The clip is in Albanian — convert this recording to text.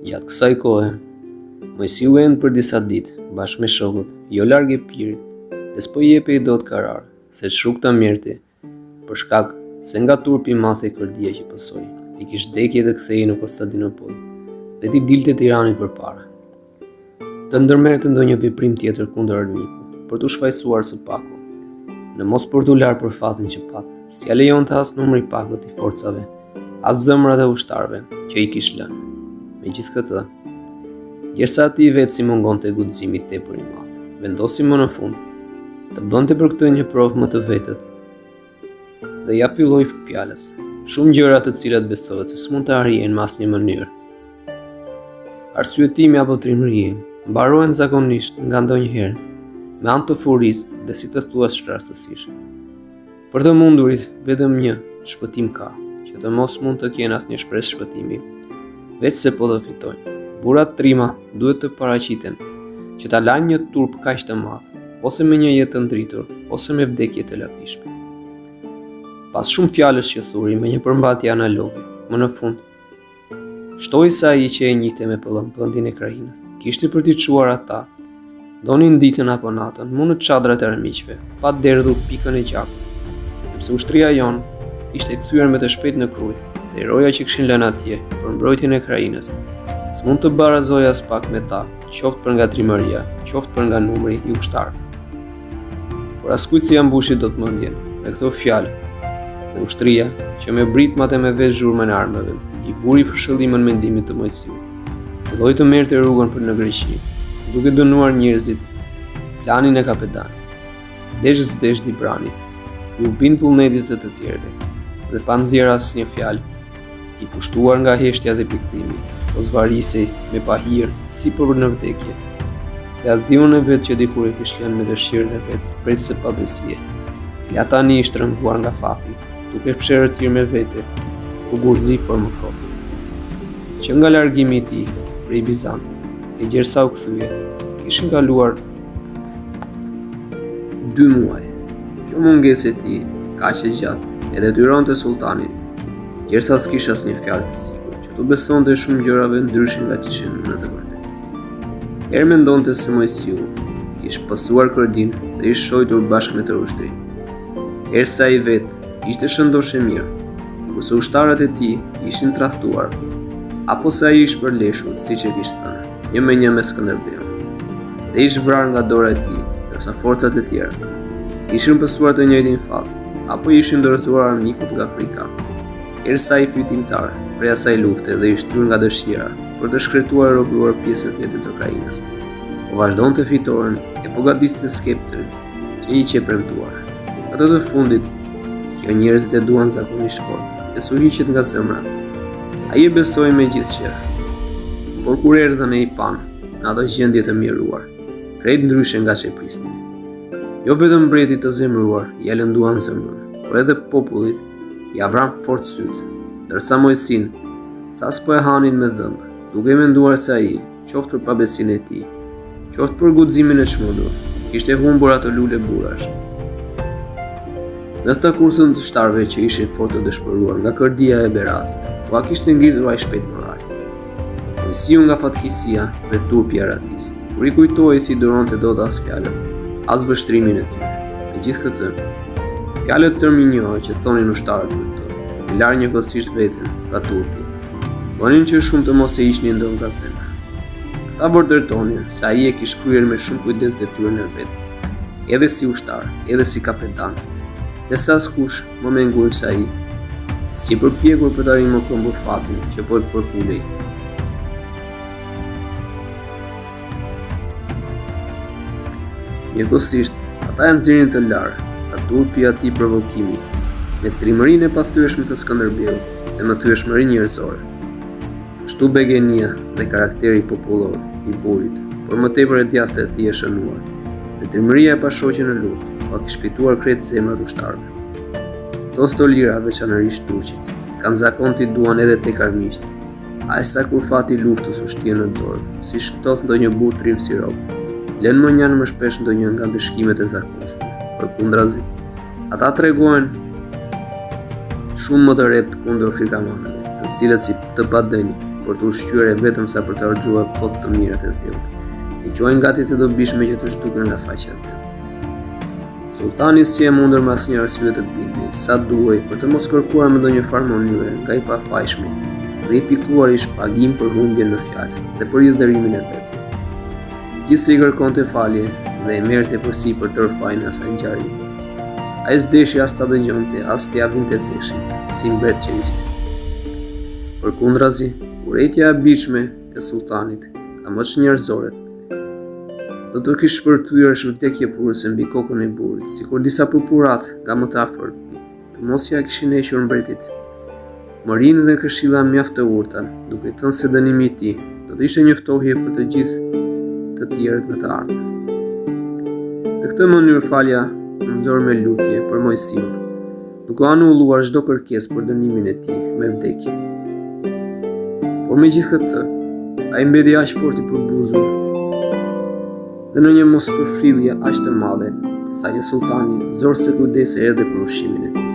Gjatë kësaj kohe, Mojsiu ende për disa ditë, bashkë me shokut, jo larg e Pirit, dhe s'po jepej dot karar, se shrukta mjerti, për shkak se nga turpi mathej kërdia që pësoi, I kishte vdekje dhe kthehej në Konstantinopol, dhe ti dilte Tiranit përpara. Të ndërmerrte ndonjë veprim tjetër kundër armikut, për t'u shfaqsuar së paku, në mos për t'u larë për fatin që pat, s'ja lejonte as numri I pakët I forcave, as zemrat e ushtarëve që I kishte lënë. Megjithatë, derisa ati vetë si mungonte guximi tepër I madh, vendosi më në fund të bënte për këtë një provë më të vetët. Dhe ja filloi fjalës, shumë gjëra të cilat besohet se s'mund të arrihen në asnjë mënyrë. Arsyetimi apo trimëria mbarohen zakonisht nga ndonjëherë me anë të furisë dhe si të thuash rastësisht. Për të mundurit vetëm një shpëtim ka, që të mos mund të kenë asnjë shpresë shpëtimi, veç se po të fitojnë. Burrat trima duhet të paraqiten që ta lajnë një turp kaq të madh, ose me një jetë të ndritur, ose me vdekje të latishme. Pas shumë fjalësh që thuri me një përmbajtje analoge, më në fund, shtoi se ai që e njihte me pëllëm vendin e krajinës, kishte për t'i çuar ata, donin ditën apo natën, mu në çadrat e armiqve, pa derdhur pikën e gjakut, sepse ushtria jon ishte kthyer me të shpejt në kruj, dhe roja që kishin lënë atje për mbrojtjen e krajinës, s'mund të barazoj as pak me ta, qoftë për nga trimëria, qoftë për nga numri I ushtarëve. Por askujt si ja mbushi dot mendjen me këto fjalë, dhe ushtria që me britmat e me vesh zhurmën e armëve, I buri fshëllimën mendimit të Mojsiu. Filloi të merrte rrugën për në Greqi, duke dënuar njerëzit, planin e kapetanit. Desh Dibrani, I bin vullnetit të tjerëve, dhe pa nxjerr asnjë fjalë, I pushtuar nga heshtja dhe pikëllimi, po zvarisej me pahir si për në vdekje. Dhe adhiun e vetë që dikur e kishte lënë me dëshirën e vet, prej së pabesie. Ja tani I shtrënguar nga fati, duke pshërëtir me vete, u gurzi për më kot. Që nga largimi I tij prej Bizantit, e gjersa u kthye, kishin kaluar 2 muaj. Kjo mungesë e tij, kaq e gjatë, e detyronte sultanin, gjersa s'kishte asnjë fjalë të sigurt, që tu besonte shumë gjërave ndryshe nga që ishin në të vërtetë. Herë mendonte se Mojsiu kishte pasuar kredin dhe I shojtur bashkë me të ushtrin. Herësa I vetë ishte shëndosh e mirë, kurse ushtarët e tij ishin tradhtuar, apo se ai ishte përleshur, siç e kishte thënë, një me Skënderbeun, dhe ishte vrarë nga dora e tij, ndërsa forcat e tjera ishin pësuar të njëjtin fat, apo ishin dorëzuar armikut nga Afrika. Ersa I fitimtar prej asaj lufte dhe I shtyr nga dëshira për të shkretuar e robëruar pjesën tjetër të krajinës. Po vazhdonte fitoren e po gadiste skeptrin që I që premtuar. Ato të fundit, që njerëzit e duan zakonisht fort, e su hiqet nga zemra. Ai e besoi me gjithë qef. Por kur erdhën e I pan në ato gjendje të mjeruar, krejt ndryshe nga që e prisnin. Jo vetëm mbretit të zemruar ja lënduan zemrën, por edhe popullit ja vran fort syt, ndërsa Mojsin, sa s'po e hanin me dhëmbë, duke menduar se ai, qoftë për pabesinë e tij, qoftë për guximin e çmendur, kishte humbur ato lule burrash. Në sta kursën të shtarëve që ishin fort të dëshpëruar nga kërdia e Beratit, ua kishte ngritur ai shpejt moral. Mojsiu nga fatkeqësia dhe turpi I aratis, kur I kujtoi si duronte dot as fjalën, as vështrimin e tyre. Megjithatë, fjalët tërminjohë që thonin ushtarët për të, I larë njëkohësisht veten nga turpi, vonin që shumë të mos e ishnin ndonjë nga zemra. Këta vërtettonin se ai e kishte kryer me shumë kujdes detyrën e vet, edhe si ushtar, edhe si kapetan, dhe se askush më me ngujnë se ai, si përpjekur për të arritur më këmbur fatin që po të përkulej. Njëkohësisht, ata e nxjerrin të larë nga turpi I atij provokimi, me trimërinë e pathyeshme të Skënderbeut dhe me thyeshmërinë njerëzore. Kështu begenia dhe karakteri popullor I burit, por më tepër e djathtë e tij e shënuar, dhe trimëria e pashoqe në luftë, pa kishte fituar krejt zemrat ushtarëve. Këto stolira, veçanërisht turqit, kanë zakon t'i duan edhe tek armiqt, aq sa kur fati I luftës u shtjen në dorë, si shtoth ndonjë burr trim si rob, lënë më njanë më shpesh ndonjë nga ndëshkimet e zakonshme. Përkundrazi, ata tregojnë shumë më të rept kundër frikamanëve, të cilët si të padënj por të ushqyer vetëm sa për të harxuar kot të mirat e thjellët. I quajnë gati të dobishme që të zhduken nga faqja e tij. Sultani si e mundur me asnjë arsye të bindi, sa duhej për të mos kërkuar me ndonjëfarë mënyre nga i pafajshmi dhe i pikëlluar i shpagim për humbjen në fjalë dhe për hidhërimin e vet. Gjithsesi kërkonte falje dhe e merrte përsi për tërë fajin e asaj ngjarje. Ai s'deshi as ta dëgjonte, as t'i japinte veshin, si mbret që ishte. Përkundrazi, urrejtja e bijshme e sultanit, ka më njerëzore, do të kishte shpërthyer shpërvdekje purëse mbi kokën e burrit, sikur disa purpurat nga më të afërt të mos ja kishin hequr mbretit mërinë dhe këshilla mjaft të urta, duke thënë se dënimi i tij do të ishte njoftohje për të gjithë të tjerët në të ardhmen. Në këtë mënyrë falja nxorë me lutje për mojësiun, duke anulluar çdo kërkesë për dënimin e tij me vdekje. Por megjithatë, ai mbeti aq fort i përbuzur dhe në një mospërfillje aq të madhe, sa që sultani zorë se kujdese edhe për ushqimin e tij.